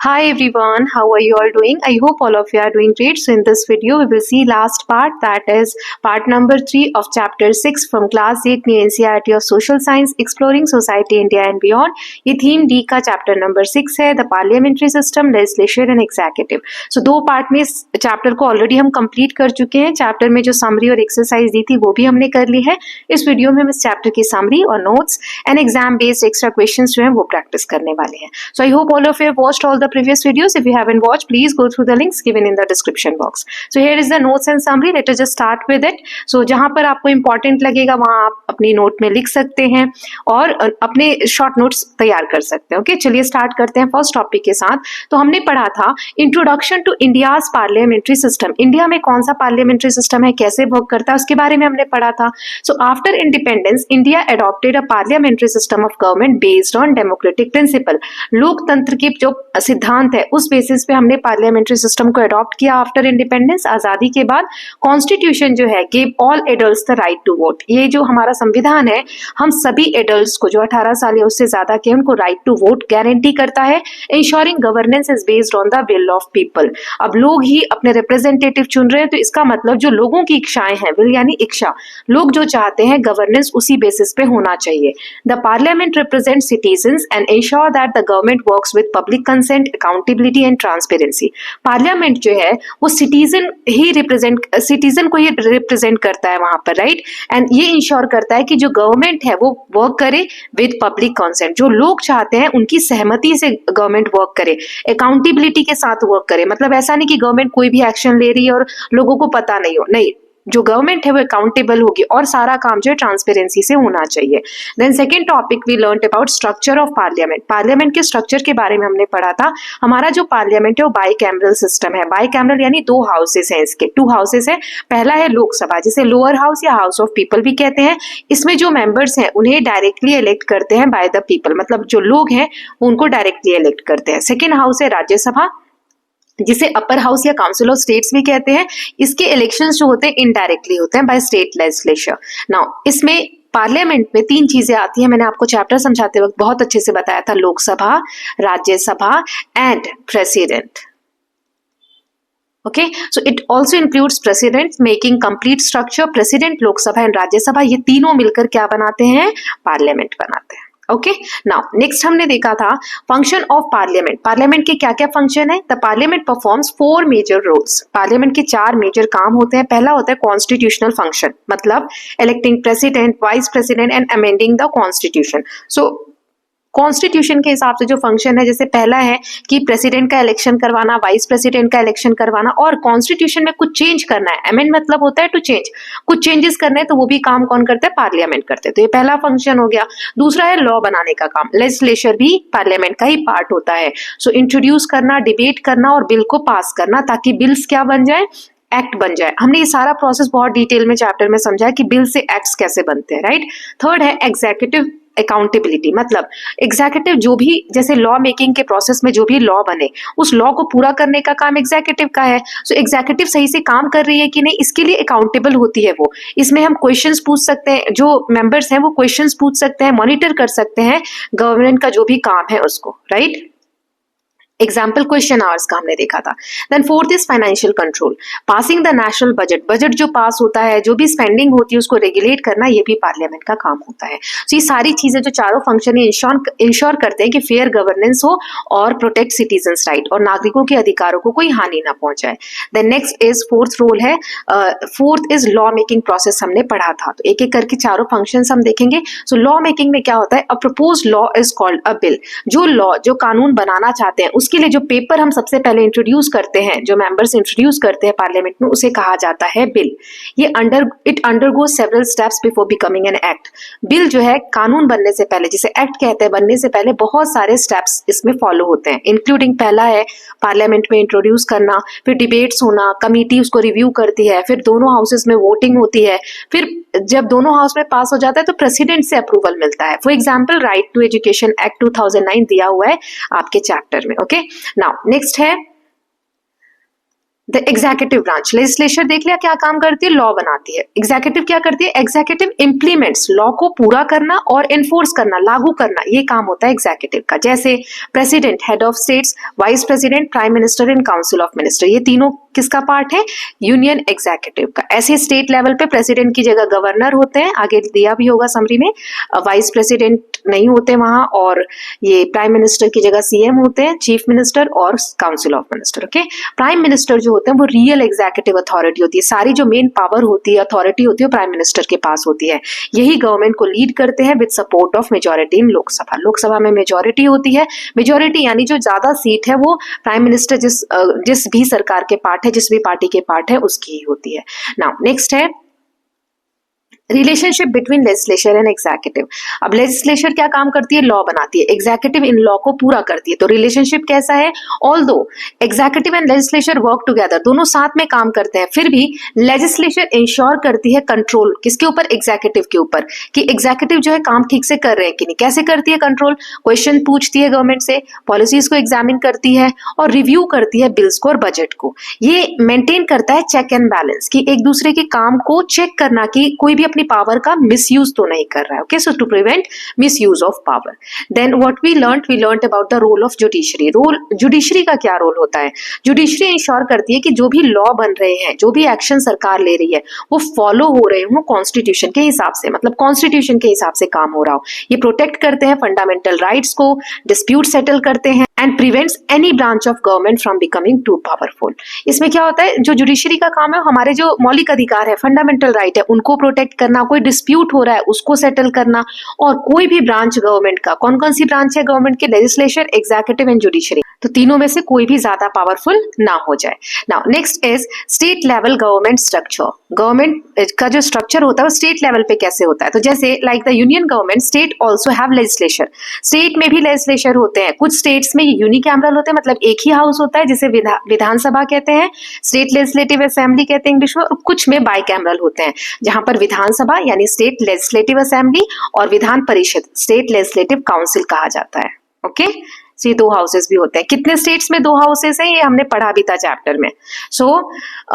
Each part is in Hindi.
Hi everyone, how are you all doing? I hope all of you are doing great. So in this video, we will see last part, that is part number 3 of chapter 6 from class 8 new NCERT of Social Science, Exploring Society, India and Beyond. ये theme D का chapter number 6 है, the Parliamentary System, Legislature and Executive. So दो part में इस chapter को already हम complete कर चुके हैं. chapter में जो summary और exercise दी थी वो भी हमने कर ली है. इस वीडियो में हम इस chapter की summary और notes and exam based extra questions जो हैं वो practice करने वाले हैं. So I hope all of you have watched all the previous videos. If you haven't watched, please go through the links given in the description box. So here is the notes and summary. Let us just start with it. So जहाँ पर आपको important लगेगा वहाँ आप अपनी नोट में लिख सकते हैं और अपने शॉर्ट नोट्स तैयार कर सकते हैं. ओके, चलिए स्टार्ट करते हैं फर्स्ट टॉपिक के साथ. तो हमने पढ़ा था introduction to India's parliamentary system. India में कौन सा पार्लियामेंट्री सिस्टम है, कैसे वर्क करता है, उसके बारे में हमने पढ़ा था. So after independence India adopted a parliamentary system of government based on democratic principle. लोकतंत्र की जो सिद्धांत है उस बेसिस पे हमने पार्लियामेंट्री सिस्टम को अडॉप्ट किया आफ्टर इंडिपेंडेंस. आजादी के बाद कॉन्स्टिट्यूशन जो है give all adults the right to vote. ये जो हमारा संविधान है हम सभी एडल्ट्स को जो 18 साल या उससे ज्यादा के उनको राइट टू वोट गारंटी करता है. Ensuring governance is based on the will of people. अब लोग ही अपने रिप्रेजेंटेटिव चुन रहे हैं तो इसका मतलब जो लोगों की इच्छाएं हैं, विल यानी इच्छा, लोग जो चाहते हैं गवर्नेंस उसी बेसिस पे होना चाहिए. The parliament represent citizens and ensure that the government works with public consent, accountability and transparency. Parliament जो है वो सिटीजन को ही रिप्रेजेंट करता है वहां पर, राइट. एंड ये इंश्योर करता है कि जो गवर्नमेंट है वो वर्क करे विद पब्लिक कंसेंट. जो लोग चाहते हैं उनकी सहमति से गवर्नमेंट वर्क करे, अकाउंटेबिलिटी के साथ वर्क करे. मतलब ऐसा नहीं कि गवर्नमेंट कोई भी एक्शन ले रही है और लोगों को पता नहीं हो, नहीं, जो गवर्नमेंट है वो अकाउंटेबल होगी और सारा काम जो है ट्रांसपेरेंसी से होना चाहिए. Then second topic we learned about structure of parliament. Parliament के स्ट्रक्चर के बारे में हमने पढ़ा था. हमारा जो पार्लियामेंट है वो बाइकैमरल सिस्टम है. बाइकैमरल यानी दो हाउसेस हैं, इसके टू हाउसेस हैं. पहला है लोकसभा, जिसे लोअर हाउस या हाउस ऑफ पीपल भी कहते हैं. इसमें जो मेंबर्स हैं उन्हें डायरेक्टली इलेक्ट करते हैं बाय द पीपल, मतलब जो लोग हैं उनको डायरेक्टली इलेक्ट करते हैं. सेकेंड हाउस है राज्यसभा, जिसे अपर हाउस या काउंसिल ऑफ स्टेट्स भी कहते हैं. इसके इलेक्शंस जो होते हैं इनडायरेक्टली होते हैं बाय स्टेट लेजिस्लेचर. नाउ इसमें पार्लियामेंट में तीन चीजें आती हैं. मैंने आपको चैप्टर समझाते वक्त बहुत अच्छे से बताया था, Lok Sabha, Rajya Sabha and president. Okay, so it also includes president making complete structure. President, Lok Sabha and Rajya Sabha ये तीनों मिलकर क्या बनाते हैं, पार्लियामेंट बनाते हैं. ओके, नाउ नेक्स्ट हमने देखा था फंक्शन ऑफ पार्लियामेंट. पार्लियामेंट के क्या क्या फंक्शन है. The parliament performs 4 major roles. Parliament के 4 मेजर काम होते हैं. पहला होता है कॉन्स्टिट्यूशनल फंक्शन, मतलब electing president, vice president and amending the constitution. So constitution के हिसाब से जो फंक्शन है, जैसे पहला है कि प्रेसिडेंट का इलेक्शन करवाना, वाइस प्रेसिडेंट का इलेक्शन करवाना और कॉन्स्टिट्यूशन में कुछ चेंज करना है. अमेंड मतलब होता है टू चेंज, कुछ चेंजेस करने हैं तो वो भी काम कौन करते हैं, पार्लियामेंट करते हैं. तो ये पहला फंक्शन हो गया. दूसरा है लॉ बनाने का काम. लेजिस्लेचर भी पार्लियामेंट का ही पार्ट होता है. सो इंट्रोड्यूस करना, डिबेट करना और बिल को पास करना ताकि बिल्स क्या बन जाए, एक्ट बन जाए. हमने ये सारा प्रोसेस बहुत डिटेल में चैप्टर में समझा है कि बिल से एक्ट्स कैसे बनते हैं, राइट. थर्ड है एग्जीक्यूटिव अकाउंटेबिलिटी, मतलब एग्जीक्यूटिव जो भी, जैसे लॉ मेकिंग के प्रोसेस में जो भी लॉ बने उस लॉ को पूरा करने का काम एग्जीक्यूटिव का है. सो एग्जीक्यूटिव सही से काम कर रही है कि नहीं, इसके लिए अकाउंटेबल होती है वो. इसमें हम क्वेश्चंस पूछ सकते हैं, जो मेंबर्स हैं वो क्वेश्चंस पूछ सकते हैं, मॉनिटर कर सकते हैं गवर्नमेंट का जो भी काम है उसको, राइट. एग्जाम्पल क्वेश्चन आवर्स का हमने देखा था. Then fourth is financial control, passing the national budget. Budget जो पास होता है, जो भी स्पेंडिंग होती है उसको रेगुलेट करना, ये भी पार्लियामेंट का काम होता है. तो ये सारी चीजें जो चारों फंक्शन इंश्योर करते हैं कि फेयर गवर्नेंस हो और प्रोटेक्ट सिटीजन्स राइट, और नागरिकों के अधिकारों को कोई हानि ना पहुंचाए. Then next is fourth role है, fourth is law making process. हमने पढ़ा था, तो एक एक करके चारों फंक्शन हम देखेंगे. सो लॉ मेकिंग में क्या होता है, अ propose law is called a bill. जो लॉ, जो कानून बनाना चाहते हैं उसके लिए जो पेपर हम सबसे पहले इंट्रोड्यूस करते हैं, जो मेंबर्स इंट्रोड्यूस करते हैं पार्लियामेंट में, उसे कहा जाता है बिल. ये it undergo several steps before becoming an act. Bill जो है कानून बनने से पहले, जिसे एक्ट कहते हैं, बनने से पहले बहुत सारे स्टेप्स इसमें फॉलो होते हैं. इंक्लूडिंग पहला है पार्लियामेंट में इंट्रोड्यूस करना, फिर डिबेट्स होना, कमिटी उसको रिव्यू करती है, फिर दोनों हाउसेस में वोटिंग होती है, फिर जब दोनों हाउस में पास हो जाता है तो प्रेसिडेंट से अप्रूवल मिलता है. For example right to education act 2009 दिया हुआ है आपके चैप्टर में. ओके, नाउ नेक्स्ट है द एग्जीक्यूटिव ब्रांच, लेजिस्लेचर देख लिया क्या काम करती है, लॉ बनाती है। एग्जीक्यूटिव क्या करती है, एग्जीक्यूटिव इंप्लीमेंट्स, लॉ को पूरा करना और एनफोर्स करना, लागू करना, ये काम होता है एग्जीक्यूटिव का। जैसे president, head of states, vice president, prime minister and council of minister, ये तीनों किसका पार्ट है, यूनियन एग्जीक्यूटिव का। ऐसे स्टेट लेवल पे प्रेसिडेंट की जगह गवर्नर होते हैं, आगे दिया भी होगा समरी में, वाइस प्रेसिडेंट नहीं होते वहां, और ये प्राइम मिनिस्टर की जगह सीएम होते हैं, चीफ मिनिस्टर और council of minister. Okay, prime minister जो होते हैं वो रियल एग्जीक्यूटिव अथॉरिटी होती है, सारी जो मेन पावर होती है, अथॉरिटी होती है, प्राइम मिनिस्टर के पास होती है। यही गवर्नमेंट को लीड करते हैं with support of majority in Lok Sabha. Lok Sabha में मेजोरिटी होती है, मेजोरिटी यानी जो ज्यादा सीट है वो प्राइम मिनिस्टर जिस भी सरकार के पार्ट है, जिस भी पार्टी के पार्ट है, उसकी ही होती है। नाउ नेक्स्ट है relationship between legislature and executive. अब लेजिस्लेचर क्या काम करती है, लॉ बनाती है, एग्जीक्यूटिव इन लॉ को पूरा करती है। तो रिलेशनशिप कैसा है, although executive and legislature work together, दोनों साथ में काम करते हैं, फिर भी लेजिस्लेचर इंश्योर करती है कंट्रोल किसके ऊपर, एग्जीक्यूटिव के ऊपर, कि एग्जीक्यूटिव जो है काम ठीक से कर रहे हैं कि नहीं। कैसे करती है कंट्रोल, क्वेश्चन पूछती है गवर्नमेंट से, पॉलिसीज को एग्जामिन करती है और रिव्यू करती है बिल्स को और बजट को। ये मेंटेन करता है चेक एंड बैलेंस, कि एक दूसरे के काम को चेक करना कि कोई भी पावर का मिसयूज तो नहीं कर रहा है। Okay, so to prevent misuse of power. Then what we learned about the role of judiciary. Role judiciary का क्या रोल होता है, जुडिशरी इंश्योर करती है कि जो भी लॉ बन रहे हैं, जो भी एक्शन सरकार ले रही है, वो फॉलो हो रहे हो कॉन्स्टिट्यूशन के हिसाब से, मतलब कॉन्स्टिट्यूशन के हिसाब से काम हो रहा हो। ये प्रोटेक्ट करते हैं फंडामेंटल राइट्स को, डिस्प्यूट सेटल करते हैं and prevents any branch of government from becoming too powerful. इसमें क्या होता है, जो जुडिशरी का काम है, हमारे जो मौलिक अधिकार है, फंडामेंटल राइट है, उनको प्रोटेक्ट करना, कोई डिस्प्यूट हो रहा है उसको सेटल करना, और कोई भी ब्रांच गवर्नमेंट का, कौन कौन सी ब्रांच है गवर्नमेंट के, लेजिस्लेचर, एग्जीक्यूटिव एंड जुडिशरी, तो तीनों में से कोई भी ज्यादा पावरफुल ना हो जाए। Now next is state level government structure. Government का जो स्ट्रक्चर होता है वो स्टेट लेवल पे कैसे होता है, तो जैसे like the union government, state also have legislature, state में भी लेजिस्लेचर होते हैं। कुछ स्टेट्स में यूनिकैमरल होते हैं, मतलब एक ही हाउस होता है, जिसे विधानसभा कहते हैं, स्टेट लेजिस्लेटिव असेंबली कहते हैं इंग्लिश में, और कुछ में बाइकैमरल होते हैं, जहां पर विधानसभा यानी स्टेट लेजिस्लेटिव असेंबली और Vidhan Parishad state legislative council कहा जाता है। ओके, ये दो हाउसेस भी होते हैं। कितने स्टेट्स में दो हाउसेस हैं, ये हमने पढ़ा भी था चैप्टर में। So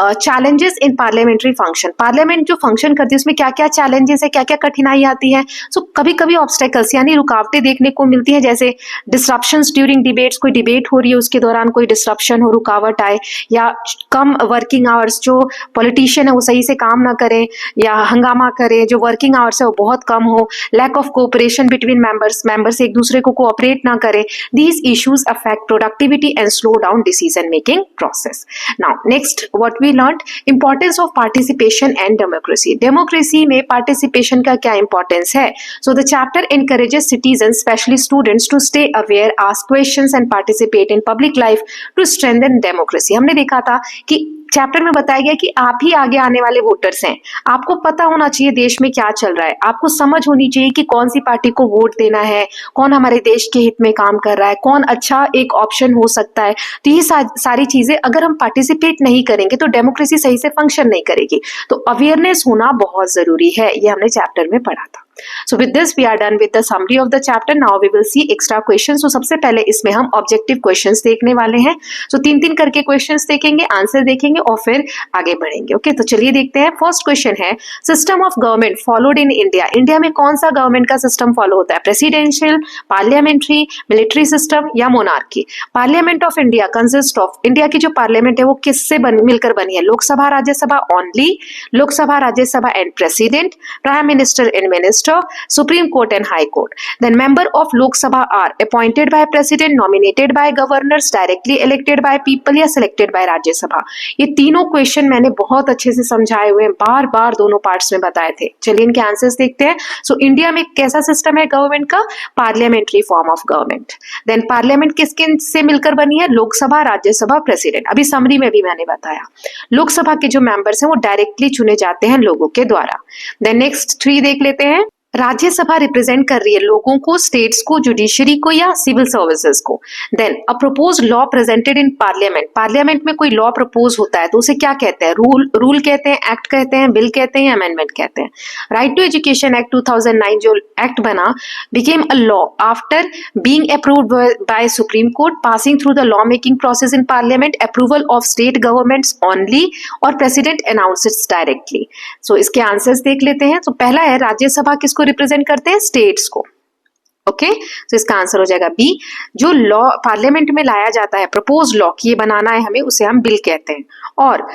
challenges in parliamentary function, parliament जो फंक्शन करती है उसमें क्या क्या चैलेंजेस है, क्या क्या कठिनाई आती है। सो कभी कभी ऑब्स्टेकल्स यानी रुकावटें देखने को मिलती हैं, जैसे डिसरप्शंस ड्यूरिंग डिबेट्स, कोई डिबेट हो रही है उसके दौरान कोई डिसरप्शन हो, रुकावट आए, या कम वर्किंग आवर्स, जो पॉलिटिशियन है वो सही से काम ना करें या हंगामा करें, जो वर्किंग आवर्स है वो बहुत कम हो, lack of cooperation between members एक दूसरे को कोऑपरेट ना करें। These issues affect productivity and slow down decision making process. Now next what we learned, importance of participation and democracy. Democracy में participation का क्या importance है, so the chapter encourages citizens, especially students, to stay aware, ask questions and participate in public life to strengthen democracy. हमने देखा था कि चैप्टर में बताया गया कि आप ही आगे आने वाले वोटर्स हैं, आपको पता होना चाहिए देश में क्या चल रहा है, आपको समझ होनी चाहिए कि कौन सी पार्टी को वोट देना है, कौन हमारे देश के हित में काम कर रहा है, कौन अच्छा एक ऑप्शन हो सकता है। तो ये सारी चीजें अगर हम पार्टिसिपेट नहीं करेंगे तो डेमोक्रेसी सही से फंक्शन नहीं करेगी। तो अवेयरनेस होना बहुत जरूरी है, ये हमने चैप्टर में पढ़ा था। So with this we are done with the summary of the chapter. Now we will see extra questions. So सबसे पहले इसमें हम objective questions देखने वाले हैं। So तीन करके questions देखेंगे, आंसर देखेंगे और फिर आगे बढ़ेंगे। ओके, तो चलिए देखते हैं। फर्स्ट क्वेश्चन है, system of government followed in India. India में कौन सा गवर्नमेंट का सिस्टम फॉलो होता है, प्रेसिडेंशियल, पार्लियामेंट्री, मिलिट्री सिस्टम या monarchy. Parliament of India consist of, India की जो पार्लियामेंट है वो किससे मिलकर बनी है, Lok Sabha Rajya Sabha only, Lok Sabha Rajya Sabha and president, prime minister and minister, Supreme Court and High Court. Then member of Lok Sabha are appointed by President, nominated by governors, directly elected by people या selected by राज्य सभा। ये तीनों क्वेश्चन मैंने बहुत अच्छे से समझाए हुए हैं, बार बार दोनों पार्ट्स में बताए थे। चलिए इनके आंसर्स देखते हैं। सो इंडिया में कैसा सिस्टम है गवर्नमेंट का, parliamentary form of government. Then parliament किसके से मिलकर बनी है, लोकसभा, राज्यसभा, प्रेसिडेंट। अभी समरी में भी मैंने बताया, लोकसभा के जो मेंबर्स हैं वो डायरेक्टली चुने जाते हैं लोगों के द्वारा। देन नेक्स्ट 3 देख लेते हैं। राज्यसभा रिप्रेजेंट कर रही है लोगों को, स्टेट्स को, जुडिशरी को या सिविल सर्विसेज को। Then a propose law presented in parliament, parliament में कोई लॉ प्रपोज होता है तो उसे क्या कहते हैं? रूल कहते हैं, एक्ट कहते हैं, बिल कहते हैं, अमेंडमेंट कहते हैं। राइट टू एजुकेशन एक्ट 2009 जो एक्ट बना became a law after being approved by supreme court, passing through the law making process in parliament, approval of state governments only और प्रेसिडेंट अनाउंसेस डायरेक्टली। सो इसके आंसर्स देख लेते हैं। तो पहला है राज्यसभा किसको रिप्रेजेंट करते हैं? स्टेट्स को। ओके, तो इसका आंसर हो जाएगा बी। जो लॉ पार्लियामेंट में लाया जाता है, प्रपोज लॉ कि ये बनाना है हमें, उसे हम बिल कहते हैं। और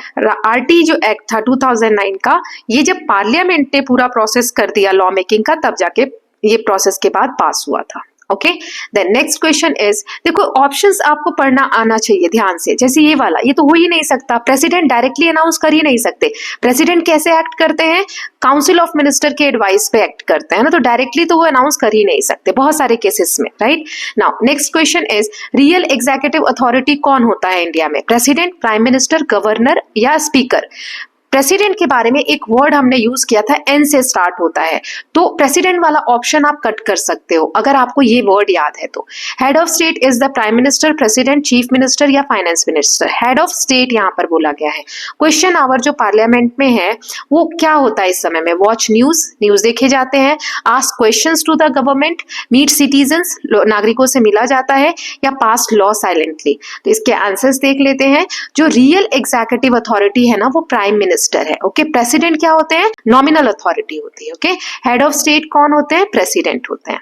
आरटी जो एक्ट था 2009 का, ये जब पार्लियामेंट ने पूरा प्रोसेस कर दिया लॉ मेकिंग का, तब जाके ये प्रोसेस के बाद पास हुआ था। Okay, then next question is, देखो ऑप्शंस आपको पढ़ना आना चाहिए ध्यान से। जैसे ये वाला, ये तो हो ही नहीं सकता, प्रेसिडेंट डायरेक्टली अनाउंस कर ही नहीं सकते। प्रेसिडेंट कैसे एक्ट करते हैं? काउंसिल ऑफ मिनिस्टर के एडवाइस पे एक्ट करते हैं ना, तो डायरेक्टली तो वो अनाउंस कर ही नहीं सकते बहुत सारे केसेस में, right. Now next question is, real executive authority कौन होता है इंडिया में? प्रेसिडेंट, प्राइम मिनिस्टर, गवर्नर या स्पीकर? प्रेसिडेंट के बारे में एक वर्ड हमने यूज किया था, एन से स्टार्ट होता है, तो प्रेसिडेंट वाला ऑप्शन आप कट कर सकते हो अगर आपको ये वर्ड याद है तो। Head of state is the prime minister, president, chief minister या finance minister? Head of state यहाँ पर बोला गया है। क्वेश्चन आवर जो पार्लियामेंट में है वो क्या होता है इस समय में? वॉच न्यूज, न्यूज देखे जाते हैं, ask questions to the government, meet citizens, नागरिकों से मिला जाता है, या पास लॉ साइलेंटली? तो इसके आंसर्स देख लेते हैं। जो रियल एग्जीक्यूटिव अथॉरिटी है ना, वो प्राइम मिनिस्टर है। ओके, प्रेसिडेंट क्या होते हैं? नॉमिनल अथॉरिटी होती है। ओके, हेड ऑफ स्टेट कौन होते हैं? प्रेसिडेंट होते हैं।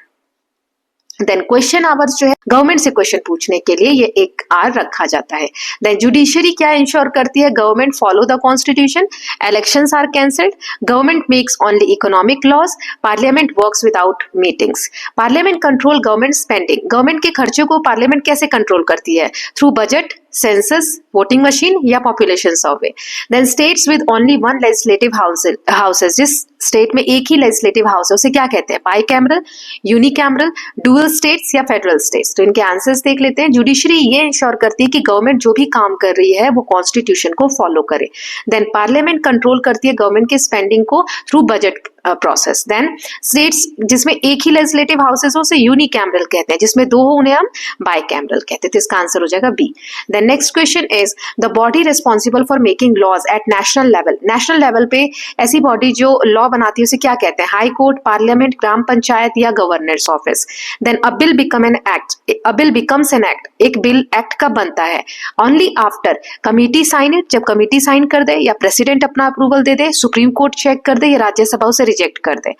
देन क्वेश्चन आवर्स जो है गवर्नमेंट से क्वेश्चन पूछने के लिए ये एक आर रखा जाता है। देन जुडिशरी क्या इंश्योर करती है? Government follow the constitution, elections are cancelled, government makes only economic laws, parliament works without meetings. Parliament control government spending, government के खर्चे को पार्लियामेंट कैसे कंट्रोल करती है? Through budget, census, voting machine या population survey. Then states with only one legislative houses, जिस स्टेट में एक ही लेजिस्लेटिव हाउस है उसे क्या कहते हैं? By cameral, unicameral, dual states या फेडरल स्टेट्स? तो इनके आंसर्स देख लेते हैं। जुडिशरी ये इंश्योर करती है कि गवर्नमेंट जो भी काम कर रही है वो कॉन्स्टिट्यूशन को फॉलो करे। देन पार्लियामेंट कंट्रोल करती है गवर्नमेंट के स्पेंडिंग को through budget process. Then states जिसमें एक ही लेजिस्लेटिव हाउसेस हो उसे यूनिकैमरल कहते हैं, जिसमें दो हो उन्हें हम बाइकैमरल कहते हैं। तो इसका आंसर हो जाएगा B. Then next question is, the body responsible for making laws at national level, national level पे ऐसी बॉडी जो लॉ बनाती है उसे क्या कहते हैं? हाई कोर्ट, पार्लियामेंट, ग्राम पंचायत या governors office? Then a bill become an act, a bill becomes an act, एक बिल एक्ट कब बनता है? Only after committee sign it, जब कमिटी साइन कर दे, या प्रेसिडेंट अपना अप्रूवल दे दे, सुप्रीम कोर्ट चेक कर दे, या राज्यसभा उसे रिजेक्ट कर दे।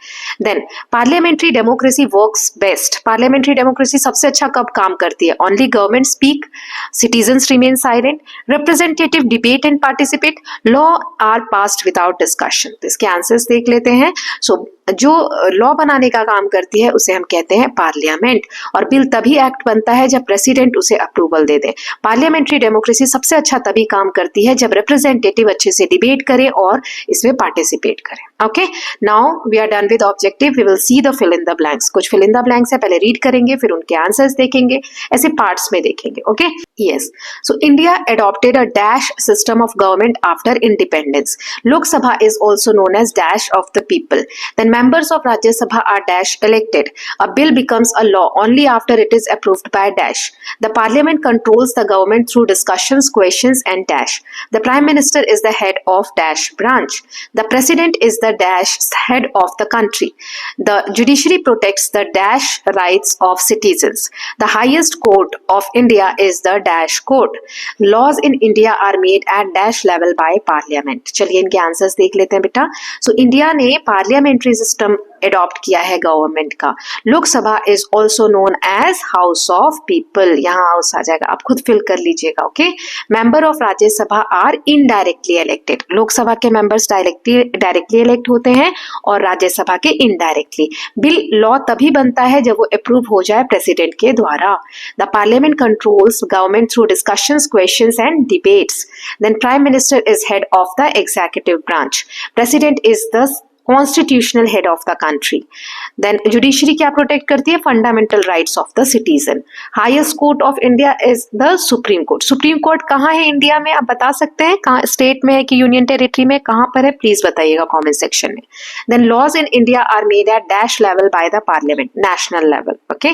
Then parliamentary democracy works best, parliamentary democracy सबसे अच्छा कब काम करती है? Only government speak, citizens remain silent, representative debate and participate, law are passed without discussion? तो इसके आंसर्स देख लेते हैं। सो जो लॉ बनाने का काम करती है उसे हम कहते हैं पार्लियामेंट, और बिल तभी एक्ट बनता है जब प्रेसिडेंट उसे अप्रूवल दे दे। पार्लियामेंट्री डेमोक्रेसी सबसे अच्छा तभी काम करती है जब रिप्रेजेंटेटिव अच्छे से डिबेट करे और इसमें पार्टिसिपेट करे। Okay, now we are done with objective, we will see the fill in the blanks. कुछ फिल इन द ब्लैंक्स है, पहले रीड करेंगे फिर उनके आंसर्स देखेंगे, ऐसे पार्ट्स में देखेंगे। Okay, yes, so India adopted a dash system of government after independence. Lok Sabha is also known as dash of the people. Then members of Rajya Sabha are dash elected. A bill becomes a law only after it is approved by dash. The parliament controls the government through discussions, questions and dash. The prime minister is the head of dash branch. The president is the dash head of the country. The judiciary protects the dash rights of citizens. The highest court of India is the dash court. Laws in India are made at dash level by parliament. चलिए इनके आंसर्स देख लेते हैं बेटा। So इंडिया ने पार्लियामेंट्री सिस्टम एडॉप्ट किया है गवर्नमेंट का। Lok Sabha is also known as house of people, यहाँ हाउस आ जाएगा, आप खुद फिल कर लीजिएगा। Okay, member of Rajya Sabha are indirectly elected. Lok Sabha के मेंबर्स डायरेक्टली इलेक्ट होते हैं और राज्यसभा के इनडायरेक्टली। बिल लॉ तभी बनता है जब वो अप्रूव हो जाए प्रेसिडेंट के द्वारा। The parliament controls government through discussions, questions and debates. Then prime minister is head of the executive branch. President is the constitutional head of the country. Then judiciary क्या प्रोटेक्ट करती है? Fundamental rights of the citizen. Highest court of India is the supreme court. Supreme court कहाँ है इंडिया में? आप बता सकते हैं कहाँ, स्टेट में है कि यूनियन टेरिटरी में, कहाँ पर है? प्लीज बताइएगा कमेंट सेक्शन में। Then laws in India are made at dash level by the parliament, national level. Okay,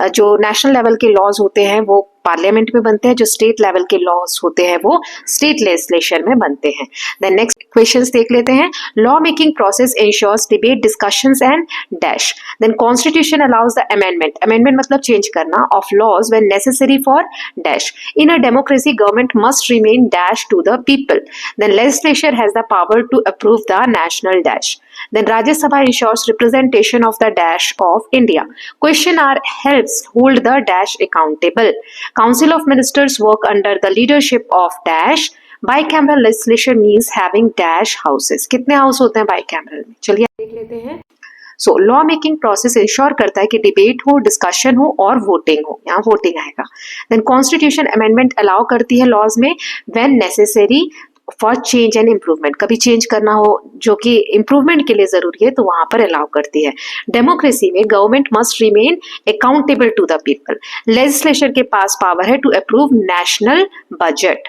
जो नेशनल लेवल के लॉज होते हैं वो पार्लियामेंट में बनते हैं, जो स्टेट लेवल के लॉज होते हैं वो स्टेट लेजिस्लेशन में बनते हैं। देन नेक्स्ट क्वेश्चंस देख लेते हैं। Law making process ensures debate, discussions and dash. Then constitution allows the amendment, amendment मतलब चेंज करना, of laws when necessary for dash. In a democracy government must remain dash to the people. Then legislature has the power to approve the national dash. Then Rajya Sabha ensures representation of the dash of India. Question R helps hold the dash accountable. Council of Ministers work under the leadership of dash. Bicameral legislation means having dash houses. कितने हाउस होते हैं bicameral में? चलिए देख लेते हैं। So law making process ensure करता है कि डिबेट हो, डिस्कशन हो और वोटिंग हो। यहाँ वोटिंग आएगा। देन कॉन्स्टिट्यूशन अमेंडमेंट अलाउ करती है लॉज में when necessary for change and improvement, कभी चेंज करना हो जो कि इम्प्रूवमेंट के लिए जरूरी है तो वहां पर अलाउ करती है। डेमोक्रेसी में government must remain accountable to the people. Legislature के पास पावर है to approve national budget.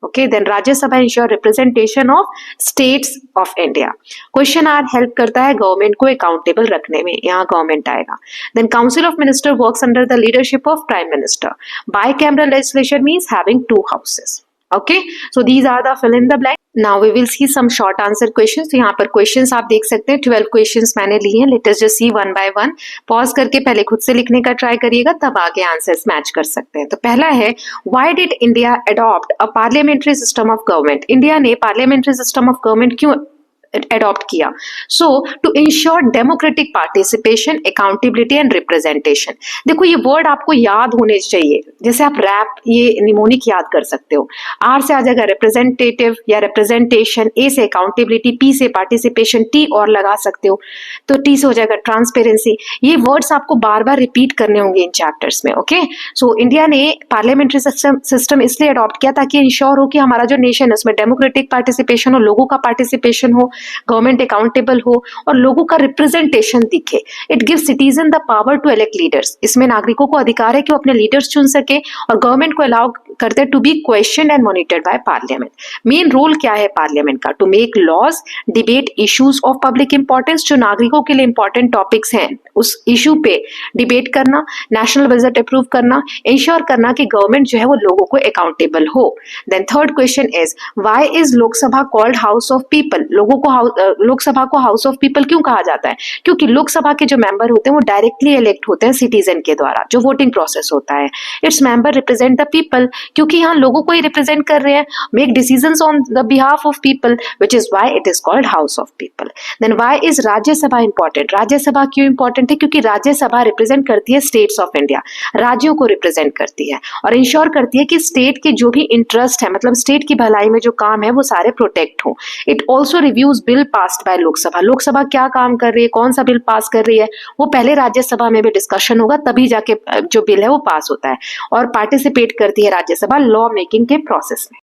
Okay, then Rajya Sabha ensure representation of states of India. Question hour help करता है गवर्नमेंट को अकाउंटेबल रखने में, यहाँ गवर्नमेंट आएगा। Then council of minister works under the leadership of prime minister. Bicameral legislation means having 2 houses. Okay, so these are the fill in the blank. Now we will see some short answer questions. तो यहाँ पर questions आप देख सकते हैं 12 questions मैंने लिए हैं. Let us just see one by one. Pause करके पहले खुद से लिखने का ट्राई करिएगा, तब आगे आंसर्स मैच कर सकते हैं. तो पहला है, why did India adopt a parliamentary system of government? India ने parliamentary system of government क्यों अडॉप्ट किया? So to ensure democratic participation, accountability and representation. देखो ये वर्ड आपको याद होने चाहिए, जैसे आप रैप ये निमोनिक याद कर सकते हो. आर से आ जाएगा रिप्रेजेंटेटिव या रिप्रेजेंटेशन, ए से अकाउंटेबिलिटी, पी से पार्टिसिपेशन, टी और लगा सकते हो तो टी से हो जाएगा ट्रांसपेरेंसी. ये वर्ड्स आपको बार बार रिपीट करने होंगे इन चैप्टर्स में. ओके, सो इंडिया ने पार्लियामेंट्री सिस्टम इसलिए अडॉप्ट किया ताकि इंश्योर हो कि हमारा जो नेशन है उसमें डेमोक्रेटिक पार्टिसिपेशन हो, लोगों का पार्टिसिपेशन हो, गवर्नमेंट अकाउंटेबल हो और लोगों का रिप्रेजेंटेशन दिखे. It give citizen the power to elect leaders. इसमें नागरिकों को अधिकार है कि वो अपने लीडर्स चुन सके और गवर्नमेंट को अलाउ करते हैं to be question and monitored by parliament. Main role क्या है पार्लियामेंट का? To make laws, debate issues of public importance, जो नागरिकों के लिए इंपॉर्टेंट टॉपिक्स हैं उस इशू पे डिबेट करना, नेशनल बजट अप्रूव करना, इंश्योर करना कि गवर्नमेंट जो है वो लोगों को अकाउंटेबल हो. Then third question is, why is Lok Sabha called house of people? Lok Sabha को हाउस ऑफ पीपल क्यों कहा जाता है? क्योंकि लोकसभा के जो मेंबर होते हैं वो डायरेक्टली इलेक्ट होते हैं सिटीजन के द्वारा, जो वोटिंग प्रोसेस होता है. Its member represent the people, क्योंकि यहाँ लोगों को ही रिप्रेजेंट कर रहे हैं, make decisions on the behalf of people, which is why it is called house of people. Then why is Rajya Sabha important? Rajya Sabha क्यों इंपॉर्टेंट है? क्योंकि राज्यसभा रिप्रेजेंट करती है स्टेट्स ऑफ इंडिया, राज्यों को रिप्रेजेंट करती है और इंश्योर करती है कि स्टेट के जो भी इंटरेस्ट है, मतलब स्टेट की भलाई में जो काम है वो सारे प्रोटेक्ट हो. It also reviews bill passed by Lok Sabha. Lok Sabha क्या काम कर रही है, कौन सा बिल पास कर रही है, वो पहले राज्यसभा में भी डिस्कशन होगा, तभी जाके जो बिल है वो पास होता है. और पार्टिसिपेट करती है राज्यसभा लॉ मेकिंग के प्रोसेस में.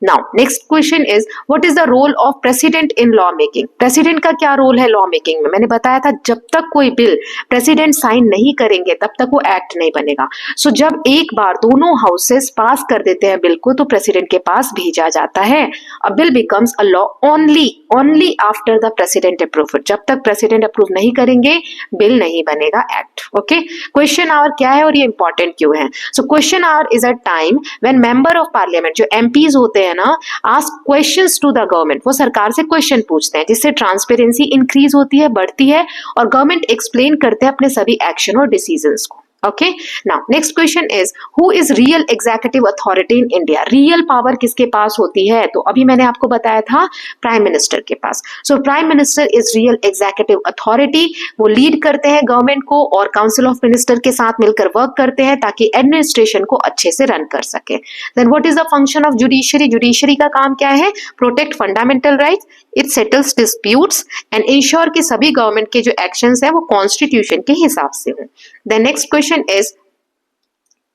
Now, next question is, what is the role of president in law making? President का क्या रोल है लॉ मेकिंग में? मैंने बताया था जब तक कोई बिल प्रेसिडेंट साइन नहीं करेंगे तब तक वो एक्ट नहीं बनेगा. सो जब एक बार दोनों हाउसेस पास कर देते हैं बिल को तो प्रेसिडेंट के पास भेजा जाता है. अ bill becomes a law only after the president approve. जब तक प्रेसिडेंट अप्रूव नहीं करेंगे बिल नहीं बनेगा एक्ट. ओके, क्वेश्चन आवर क्या है और ये इंपॉर्टेंट क्यों है? So question hour is a time when member of parliament, जो एमपीज होते हैं ना, ask questions to the government. वो सरकार से क्वेश्चन पूछते हैं जिससे ट्रांसपेरेंसी इंक्रीज होती है, बढ़ती है और गवर्नमेंट एक्सप्लेन करते हैं अपने सभी एक्शन और डिसीजंस को. Okay, now next question is, who is real executive authority in India? Real power किसके पास होती है? तो अभी मैंने आपको बताया था प्राइम मिनिस्टर के पास. So prime minister is real executive authority. वो लीड करते हैं गवर्नमेंट को और काउंसिल ऑफ मिनिस्टर के साथ मिलकर वर्क करते हैं ताकि एडमिनिस्ट्रेशन को अच्छे से रन कर सके. Then what is the function of judiciary? Judiciary का काम क्या है? Protect fundamental rights, it settles disputes and ensure कि सभी गवर्नमेंट के जो एक्शंस हैं वो कॉन्स्टिट्यूशन के हिसाब से हों. The next question is,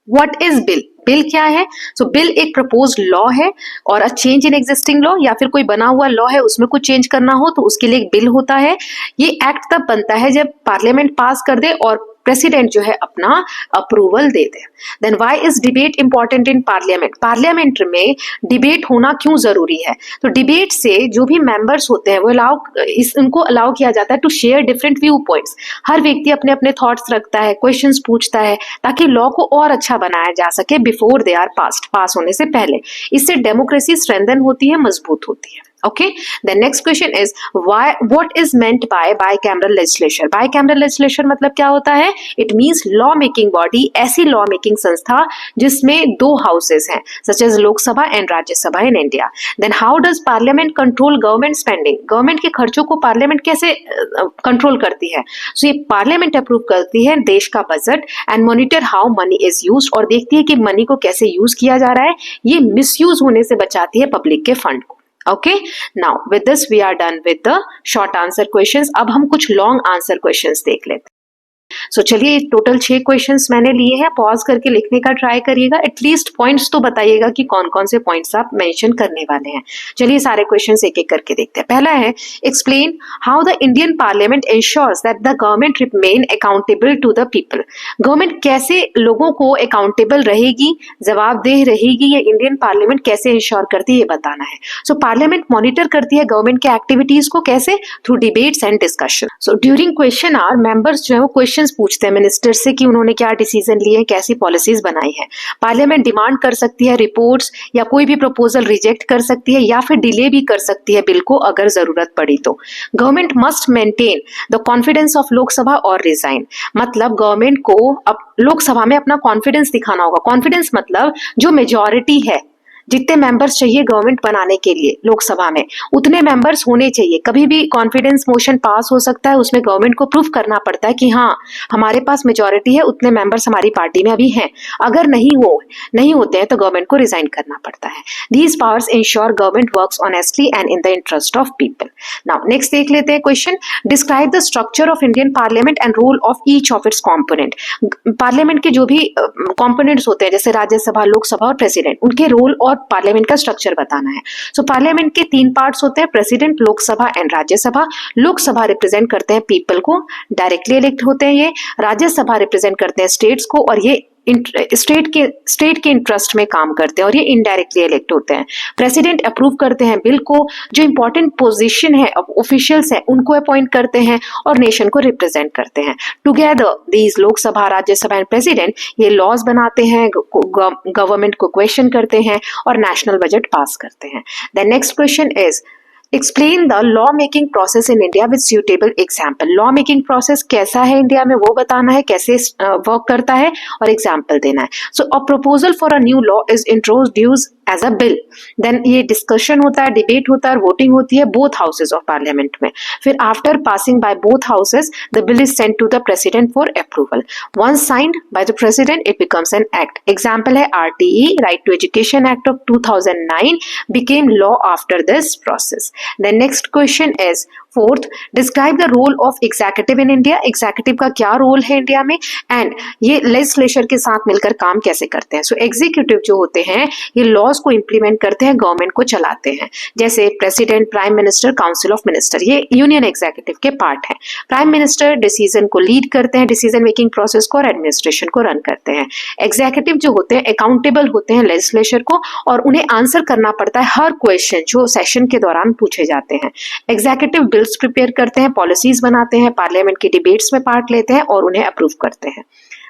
what is bill? Bill क्या है? सो बिल एक प्रपोज्ड लॉ है और a change in existing law, या फिर कोई बना हुआ लॉ है उसमें कुछ चेंज करना हो तो उसके लिए एक बिल होता है। ये एक्ट तब बनता है जब पार्लियामेंट पास कर दे और प्रेसिडेंट जो है अपना अप्रूवल दे दे। Then why is debate important in parliament? Parliament में डिबेट होना क्यों जरूरी है? तो डिबेट से जो भी मेंबर्स होते हैं वो उनको अलाउ किया जाता है to share different view points. हर व्यक्ति अपने अपने थॉट्स रखता है, क्वेश्चंस पूछता है, ताकि लॉ को और अच्छा बनाया जा सके बिफोर दे आर पास होने से पहले। इससे डेमोक्रेसी स्ट्रेंथन होती है, मजबूत होती है। Okay, the next question is what is meant by bicameral legislature? Bicameral legislature मतलब क्या होता है? It means law making body, ऐसी law making संस्था जिसमें दो houses हैं, such as लोक सभा and राज्य सभा in India. Then how does parliament control government spending? Government के खर्चों को parliament कैसे control करती है? So ये parliament approve करती है देश का budget and monitor how money is used, और देखती है कि money को कैसे use किया जा रहा है, ये misuse होने से बचाती है public के fund को। Okay, now with this we are done with the short answer questions. अब हम कुछ long answer questions देख लेते हैं। सो चलिए, टोटल 6 क्वेश्चंस मैंने लिए हैं। पॉज करके लिखने का ट्राई करिएगा, एटलीस्ट पॉइंट्स तो बताइएगा कि कौन कौन से पॉइंट्स आप मेंशन करने वाले हैं। चलिए सारे क्वेश्चंस एक एक करके देखते हैं। पहला है, explain how the Indian parliament ensures that the government remain accountable to the people. Government कैसे लोगों को अकाउंटेबल रहेगी, जवाबदेह रहेगी, ये इंडियन पार्लियामेंट कैसे इंश्योर करती है, ये बताना है। सो पार्लियामेंट मॉनिटर करती है गवर्नमेंट के एक्टिविटीज को, कैसे? Through debates and discussion. So during question hour members जो है वो क्वेश्चन पूछते हैं मिनिस्टर से कि उन्होंने क्या डिसीजन लिए, कैसी पॉलिसीज बनाई है। पार्लियामेंट डिमांड कर सकती है रिपोर्ट्स, या कोई भी प्रपोजल रिजेक्ट कर सकती है, या फिर डिले भी कर सकती है बिल को अगर जरूरत पड़ी तो। Government must maintain the confidence of Lok Sabha और रिजाइन, मतलब गवर्नमेंट को अब लोकसभा में अपना कॉन्फिडेंस दिखाना होगा। कॉन्फिडेंस मतलब जो मेजॉरिटी है, जितने मेंबर्स चाहिए गवर्नमेंट बनाने के लिए लोकसभा में, उतने मेंबर्स होने चाहिए। कभी भी कॉन्फिडेंस मोशन पास हो सकता है, उसमें गवर्नमेंट को प्रूफ करना पड़ता है कि हाँ हमारे पास मेजॉरिटी है, उतने मेंबर्स हमारी पार्टी में अभी हैं। अगर नहीं होते हैं तो गवर्नमेंट को रिजाइन करना पड़ता है। These powers ensure government works honestly and in the interest of people. Now next देख लेते हैं question, describe the structure of Indian parliament and role of each of its component. Parliament के जो भी कॉम्पोनेंट्स होते हैं, जैसे राज्यसभा, लोकसभा और प्रेसिडेंट, उनके रोल और पार्लियामेंट का स्ट्रक्चर बताना है। सो पार्लियामेंट के 3 पार्ट्स होते हैं, president, Lok Sabha and Rajya Sabha. Lok Sabha represent करते हैं पीपल को, डायरेक्टली इलेक्ट होते हैं ये। राज्यसभा रिप्रेजेंट करते हैं स्टेट्स को, और ये स्टेट के इंटरेस्ट में काम करते हैं, और ये इनडायरेक्टली इलेक्ट होते हैं। प्रेसिडेंट अप्रूव करते हैं बिल को, जो इंपॉर्टेंट पोजीशन है ऑफिशियल्स हैं उनको अपॉइंट करते हैं, और नेशन को रिप्रेजेंट करते हैं। Together these Lok Sabha, Rajya Sabha and president ये लॉज बनाते हैं, गवर्नमेंट को क्वेश्चन करते हैं, और नेशनल बजट पास करते हैं। The next question is, explain the law making process in India with suitable example. Law making process कैसा है इंडिया में वो बताना है, कैसे वर्क करता है, और एग्जाम्पल देना है। So a proposal for a new law is introduced as a bill, then ये डिस्कशन होता है, डिबेट होता है, वोटिंग होती है बोथ हाउसेज ऑफ पार्लियामेंट में। फिर after passing by both houses the bill is sent to the president for approval. Once signed by the president it becomes an act. Example है RTE, right to education act of 2009 became law after this process. The next question is, fourth, describe the role of executive in India. Executive का क्या रोल है इंडिया में, एंड ये लेजिस्लेचर के साथ मिलकर काम कैसे करते हैं। सो एग्जीक्यूटिव जो होते हैं ये लॉज को इंप्लीमेंट करते हैं, गवर्नमेंट को चलाते हैं, जैसे president, prime minister, council of minister, ये यूनियन एग्जीक्यूटिव के पार्ट है। प्राइम मिनिस्टर डिसीजन को लीड करते हैं, डिसीजन मेकिंग प्रोसेस को और एडमिनिस्ट्रेशन को रन करते हैं। एग्जीक्यूटिव जो होते हैं अकाउंटेबल होते हैं लेजिस्लेचर को, और उन्हें आंसर करना पड़ता है हर क्वेश्चन जो सेशन के दौरान पूछे जाते हैं। एग्जीक्यूटिव बिल्स प्रिपेयर करते हैं, पॉलिसीज बनाते हैं, पार्लियामेंट की डिबेट्स में पार्ट लेते हैं और उन्हें अप्रूव करते हैं।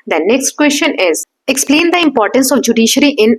Then next question is, explain the importance of judiciary in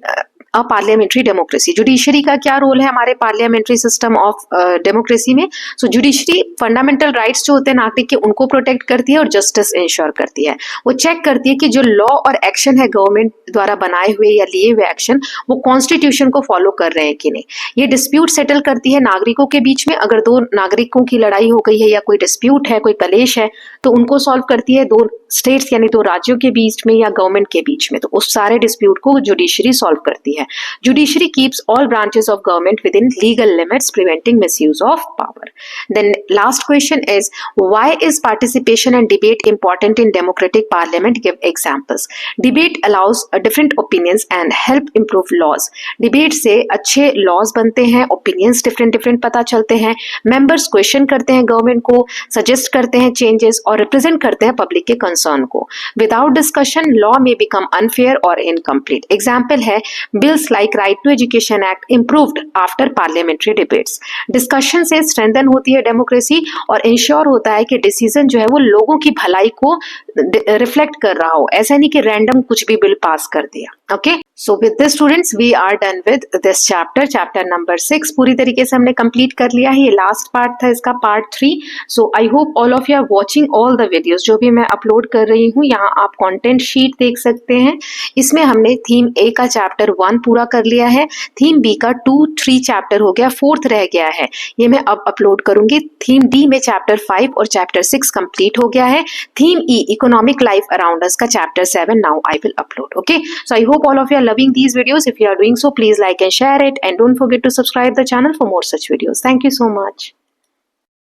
a parliamentary democracy. Judiciary का क्या रोल है हमारे पार्लियामेंट्री सिस्टम ऑफ डेमोक्रेसी में। सो जुडिशरी फंडामेंटल राइट्स जो होते हैं नागरिक के उनको प्रोटेक्ट करती है और जस्टिस इंश्योर करती है। वो चेक करती है कि जो लॉ और एक्शन है गवर्नमेंट द्वारा बनाए हुए या लिए हुए एक्शन वो कॉन्स्टिट्यूशन को फॉलो कर रहे हैं कि नहीं। ये डिस्प्यूट सेटल करती है नागरिकों के बीच में। अगर दो नागरिकों की लड़ाई हो गई है या कोई डिस्प्यूट है, कोई कलेश है, तो उनको सॉल्व करती है दो स्टेट्स यानी दो राज्यों के बीच में या गवर्नमेंट के बीच में। तो उस सारे डिस्प्यूट को जुडिशरी सॉल्व करती है। है। Judiciary keeps all branches of government within legal limits preventing misuse of power. Then last question is why is participation and debate important in democratic parliament, give examples. Debate allows different opinions and help improve laws. Debate से अच्छे लॉज बनते हैं, ओपिनियंस डिफरेंट पता चलते हैं, मेंबर्स क्वेश्चन करते हैं गवर्नमेंट को, सजेस्ट करते हैं चेंजेस और रिप्रेजेंट करते हैं पब्लिक के कंसर्न को। Without discussion law may become unfair और इनकम्प्लीट। एग्जाम्पल है bills like right to education act improved after parliamentary debates. Discussion से स्ट्रेंथन होती है डेमोक्रेसी और इंश्योर होता है कि डिसीजन जो है वो लोगों की भलाई को रिफ्लेक्ट कर रहा हो, ऐसा नहीं कि रैंडम कुछ भी बिल पास कर दिया। Okay, so with this students we are done with this chapter number 6 पूरी तरीके से हमने कंप्लीट कर लिया है। ये लास्ट पार्ट था इसका, part 3। So I hope all of you are watching all the videos जो भी मैं अपलोड कर रही हूँ। यहाँ आप कंटेंट शीट देख सकते हैं, इसमें हमने थीम ए का चैप्टर 1 पूरा कर लिया है, थीम बी का 2, 3 चैप्टर हो गया, 4th रह गया है, ये मैं अब अपलोड करूंगी। थीम डी में चैप्टर 5 और चैप्टर 6 कंप्लीट हो गया है। थीम ई इकोनॉमिक लाइफ अराउंड अस का chapter 7 now I will upload. Okay, so I hope all of you are loving these videos. If you are doing so, please like and share it, and don't forget to subscribe the channel for more such videos. Thank you so much.